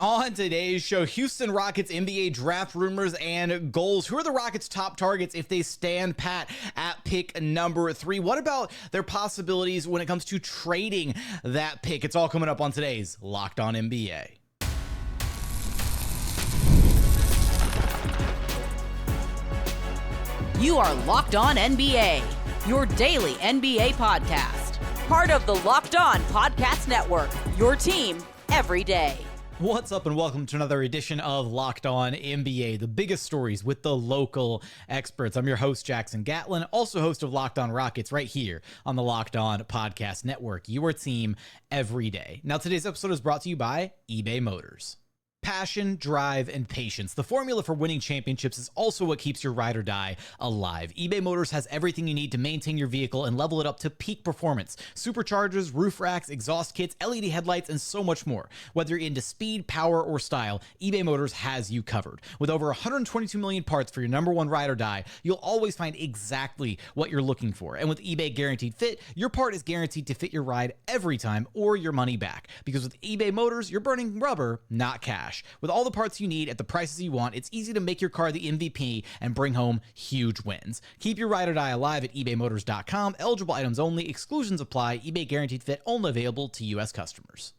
On today's show, Houston Rockets NBA draft rumors and goals. Who are the Rockets' top targets if they stand pat at pick number 3? What about their possibilities when it comes to trading that pick? It's all coming up on today's Locked On NBA. You are Locked On NBA, your daily NBA podcast. Part of the Locked On Podcast Network, your team every day. What's up and welcome to another edition of Locked On NBA, the biggest stories with the local experts. I'm your host, Jackson Gatlin, also host of Locked On Rockets right here on the Locked On Podcast Network, your team every day. Now, today's episode is brought to you by eBay Motors. Passion, drive, and patience. The formula for winning championships is also what keeps your ride or die alive. eBay Motors has everything you need to maintain your vehicle and level it up to peak performance. Superchargers, roof racks, exhaust kits, LED headlights, and so much more. Whether you're into speed, power, or style, eBay Motors has you covered. With over 122 million parts for your number one ride or die, you'll always find exactly what you're looking for. And with eBay Guaranteed Fit, your part is guaranteed to fit your ride every time or your money back. Because with eBay Motors, you're burning rubber, not cash. With all the parts you need at the prices you want, it's easy to make your car the MVP and bring home huge wins. Keep your ride or die alive at ebaymotors.com. Eligible items only. Exclusions apply. eBay Guaranteed Fit only available to U.S. customers.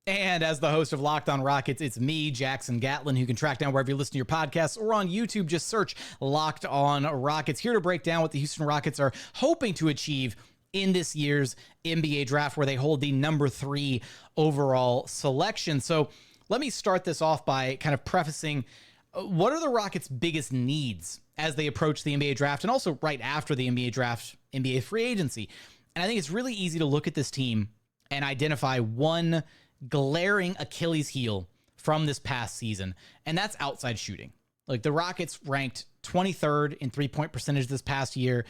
And as the host of Locked On Rockets, it's me, Jackson Gatlin, who can track down wherever you listen to your podcasts or on YouTube. Just search Locked On Rockets. Here to break down what the Houston Rockets are hoping to achieve in this year's NBA draft, where they hold the number 3 overall selection. So let me start this off by kind of prefacing what are the Rockets' biggest needs as they approach the NBA draft and also right after the NBA draft, NBA free agency. And I think it's really easy to look at this team and identify one glaring Achilles heel from this past season, and that's outside shooting. Like, the Rockets ranked 23rd in three-point percentage this past year.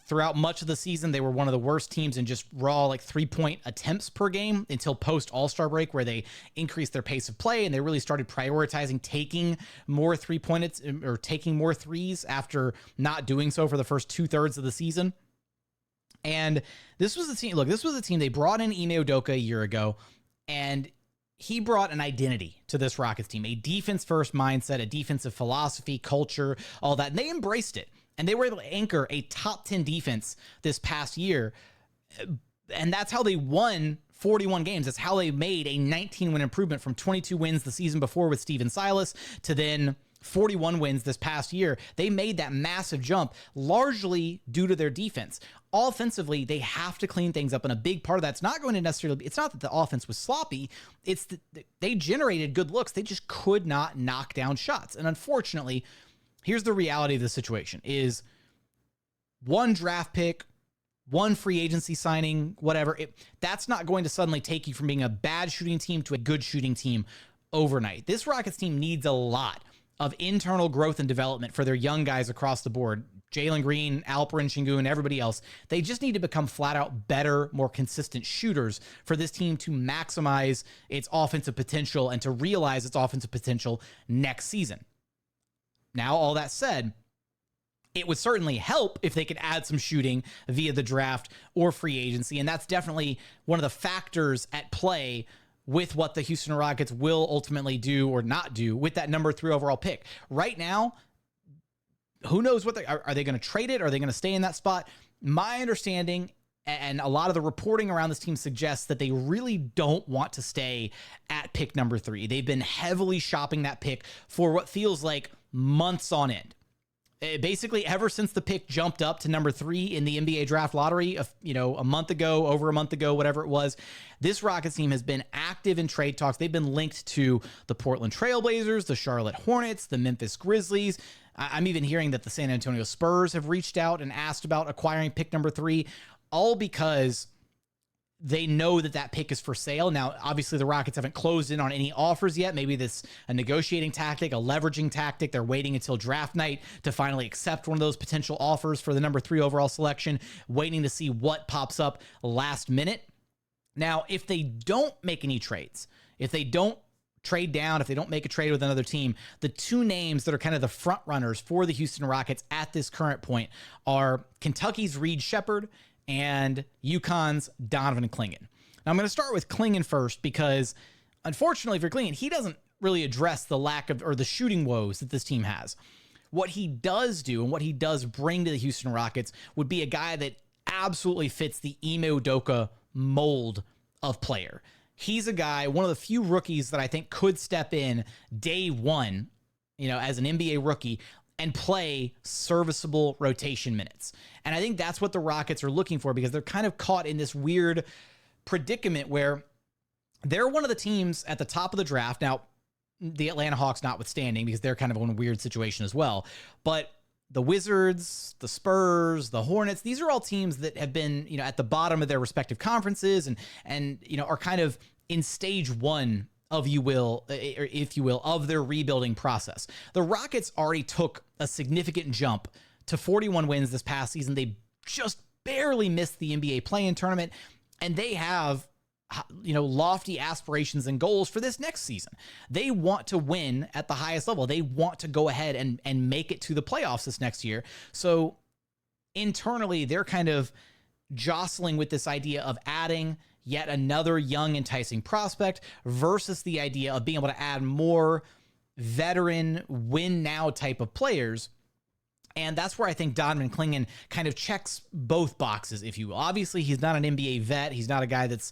Throughout much of the season, they were one of the worst teams in just raw three-point attempts per game until post All-Star break, where they increased their pace of play and they really started prioritizing taking more three-pointers or taking more threes after not doing so for the first 2/3 of the season. And this was the team. Look, this was the team they brought in Ime Udoka a year ago, and he brought an identity to this Rockets team, a defense-first mindset, a defensive philosophy, culture, all that, and they embraced it. And they were able to anchor a top 10 defense this past year. And that's how they won 41 games. That's how they made a 19-win improvement from 22 wins the season before with Steven Silas to then 41 wins this past year. They made that massive jump largely due to their defense. Offensively, they have to clean things up. And a big part of that's not going to necessarily be, it's not that the offense was sloppy. It's that they generated good looks. They just could not knock down shots. And unfortunately, here's the reality of the situation is one draft pick, one free agency signing, whatever, that's not going to suddenly take you from being a bad shooting team to a good shooting team overnight. This Rockets team needs a lot of internal growth and development for their young guys across the board. Jalen Green, Alperen Sengun, everybody else. They just need to become flat out better, more consistent shooters for this team to maximize its offensive potential and to realize its offensive potential next season. Now, all that said, it would certainly help if they could add some shooting via the draft or free agency, and that's definitely one of the factors at play with what the Houston Rockets will ultimately do or not do with that number 3 overall pick. Right now, who knows what are they going to trade it? Are they going to stay in that spot? My understanding, and a lot of the reporting around this team suggests that they really don't want to stay at pick number 3. They've been heavily shopping that pick for what feels like months on end. Basically, ever since the pick jumped up to number 3 in the NBA draft lottery, a month ago, over a month ago, whatever it was, this Rockets team has been active in trade talks. They've been linked to the Portland Trailblazers, the Charlotte Hornets, the Memphis Grizzlies. I'm even hearing that the San Antonio Spurs have reached out and asked about acquiring pick number 3, all because they know that that pick is for sale. Now, obviously, the Rockets haven't closed in on any offers yet. Maybe this a negotiating tactic, a leveraging tactic. They're waiting until draft night to finally accept one of those potential offers for the number 3 overall selection, waiting to see what pops up last minute. Now, if they don't make any trades, if they don't trade down, if they don't make a trade with another team, the 2 names that are kind of the front runners for the Houston Rockets at this current point are Kentucky's Sheppard and UConn's Donovan Clingan. Now, I'm going to start with Clingan first because unfortunately for Clingan, he doesn't really address the lack of, or the shooting woes that this team has. What he does do and what he does bring to the Houston Rockets would be a guy that absolutely fits the Ime Udoka mold of player. He's a guy, one of the few rookies that I think could step in day one, as an NBA rookie and play serviceable rotation minutes. And I think that's what the Rockets are looking for, because they're kind of caught in this weird predicament where they're one of the teams at the top of the draft. Now, the Atlanta Hawks notwithstanding, because they're kind of in a weird situation as well. But the Wizards, the Spurs, the Hornets, these are all teams that have been, at the bottom of their respective conferences and are kind of in stage one of, if you will, of their rebuilding process. The Rockets already took a significant jump to 41 wins this past season. They just barely missed the NBA play-in tournament, and they have lofty aspirations and goals for this next season. They want to win at the highest level. They want to go ahead and make it to the playoffs this next year. So internally, they're kind of jostling with this idea of adding yet another young, enticing prospect versus the idea of being able to add more veteran, win-now type of players. And that's where I think Donovan Clingan kind of checks both boxes, if you will. Obviously, he's not an NBA vet. He's not a guy that's,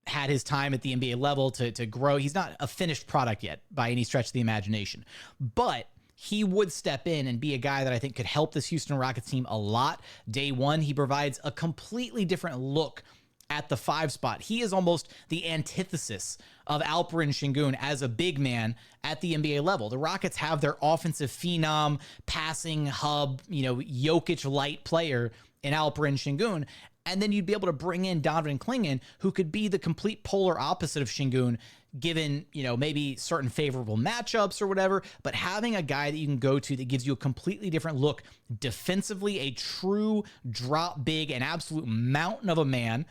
had his time at the NBA level to grow. He's not a finished product yet by any stretch of the imagination. But he would step in and be a guy that I think could help this Houston Rockets team a lot. Day one, he provides a completely different look at the 5 spot. He is almost the antithesis of Alperen Sengun as a big man at the NBA level. The Rockets have their offensive phenom, passing hub, Jokic-light player in Alperen Sengun. And then you'd be able to bring in Donovan Clingan, who could be the complete polar opposite of Sengun, given, maybe certain favorable matchups or whatever. But having a guy that you can go to that gives you a completely different look defensively, a true drop big, an absolute mountain of a man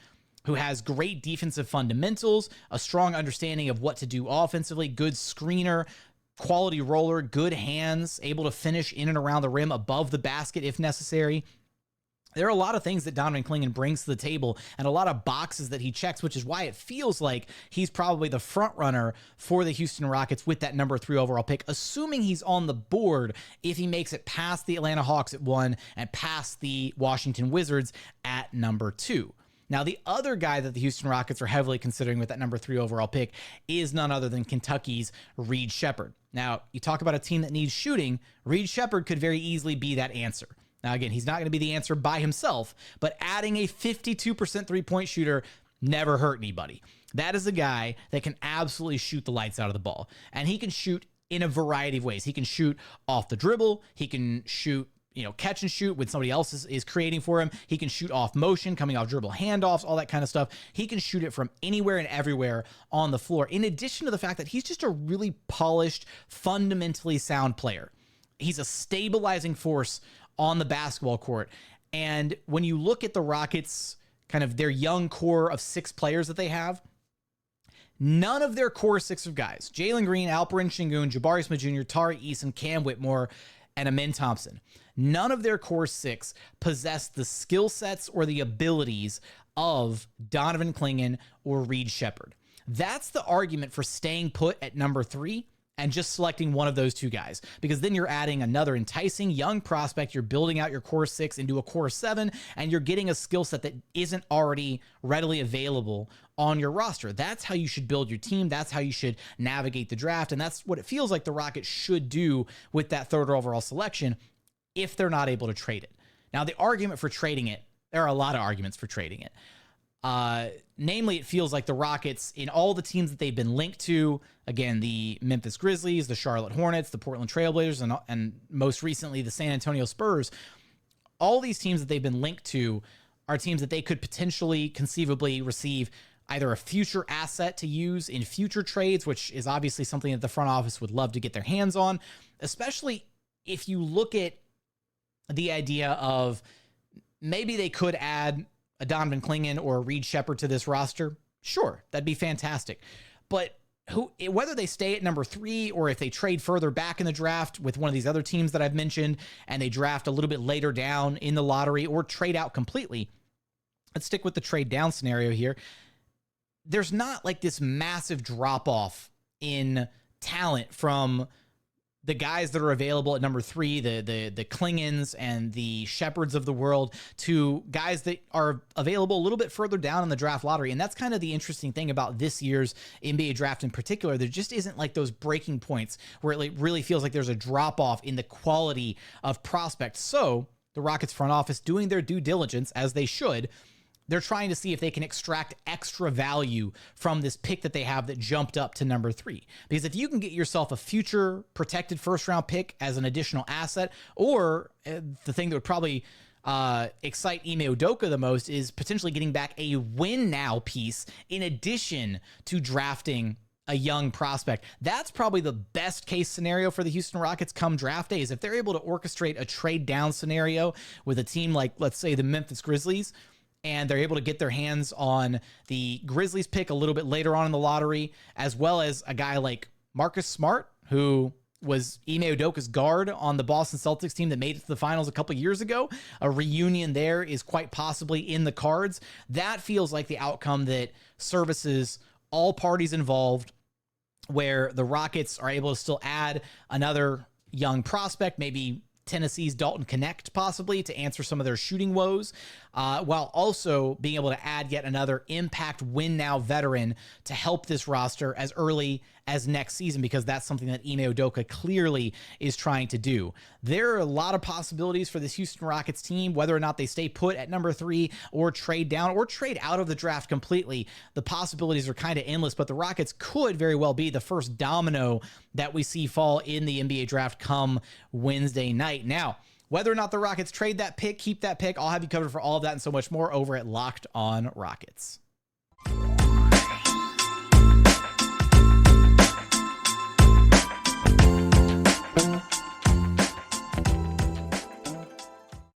who has great defensive fundamentals, a strong understanding of what to do offensively, good screener, quality roller, good hands, able to finish in and around the rim, above the basket if necessary. There are a lot of things that Donovan Clingan brings to the table and a lot of boxes that he checks, which is why it feels like he's probably the front runner for the Houston Rockets with that number 3 overall pick, assuming he's on the board if he makes it past the Atlanta Hawks at 1 and past the Washington Wizards at number 2. Now, the other guy that the Houston Rockets are heavily considering with that number 3 overall pick is none other than Kentucky's Reed Sheppard. Now, you talk about a team that needs shooting. Reed Sheppard could very easily be that answer. Now, again, he's not going to be the answer by himself, but adding a 52% three-point shooter never hurt anybody. That is a guy that can absolutely shoot the lights out of the ball, and he can shoot in a variety of ways. He can shoot off the dribble. He can shoot catch and shoot when somebody else is creating for him. He can shoot off motion, coming off dribble handoffs, all that kind of stuff. He can shoot it from anywhere and everywhere on the floor, in addition to the fact that he's just a really polished, fundamentally sound player. He's a stabilizing force on the basketball court. And when you look at the Rockets, kind of their young core of 6 players that they have, none of their core 6 of guys, Jalen Green, Alperen Sengun, Jabari Smith Jr., Tari Eason, Cam Whitmore, and Amin Thompson, none of their core 6 possess the skill sets or the abilities of Donovan Clingan or Reed Sheppard. That's the argument for staying put at number 3 and just selecting one of those 2 guys, because then you're adding another enticing young prospect. You're building out your core 6 into a core 7, and you're getting a skill set that isn't already readily available on your roster. That's how you should build your team. That's how you should navigate the draft. And that's what it feels like the Rockets should do with that 3rd overall selection if they're not able to trade it. Now, the argument for trading it, there are a lot of arguments for trading it. Namely, it feels like the Rockets, in all the teams that they've been linked to, again, the Memphis Grizzlies, the Charlotte Hornets, the Portland Trailblazers, and most recently the San Antonio Spurs, all these teams that they've been linked to are teams that they could potentially, conceivably receive either a future asset to use in future trades, which is obviously something that the front office would love to get their hands on, especially if you look at the idea of maybe they could add a Donovan Clingan or a Reed Sheppard to this roster. Sure, that'd be fantastic. But whether they stay at number 3 or if they trade further back in the draft with one of these other teams that I've mentioned and they draft a little bit later down in the lottery or trade out completely, let's stick with the trade down scenario here. there's not like this massive drop off in talent from the guys that are available at number 3, the Clingans and the Sheppards of the world, to guys that are available a little bit further down in the draft lottery. And that's kind of the interesting thing about this year's NBA draft in particular. There just isn't like those breaking points where it really feels like there's a drop off in the quality of prospects. So the Rockets front office, doing their due diligence as they should, they're trying to see if they can extract extra value from this pick that they have that jumped up to number 3. Because if you can get yourself a future protected first round pick as an additional asset, or the thing that would probably excite Ime Udoka the most is potentially getting back a win now piece in addition to drafting a young prospect. That's probably the best case scenario for the Houston Rockets come draft day, is if they're able to orchestrate a trade down scenario with a team like, let's say, the Memphis Grizzlies, and they're able to get their hands on the Grizzlies pick a little bit later on in the lottery, as well as a guy like Marcus Smart, who was Ime Udoka's guard on the Boston Celtics team that made it to the finals a couple years ago. A reunion there is quite possibly in the cards. That feels like the outcome that services all parties involved, where the Rockets are able to still add another young prospect, maybe Tennessee's Dalton Connect possibly, to answer some of their shooting woes, while also being able to add yet another impact win now veteran to help this roster as early as next season, because that's something that Ime Udoka clearly is trying to do. There are a lot of possibilities for this Houston Rockets team, whether or not they stay put at number 3 or trade down or trade out of the draft completely. The possibilities are kind of endless, but the Rockets could very well be the first domino that we see fall in the NBA draft come Wednesday night. Now, whether or not the Rockets trade that pick, keep that pick, I'll have you covered for all of that and so much more over at Locked On Rockets.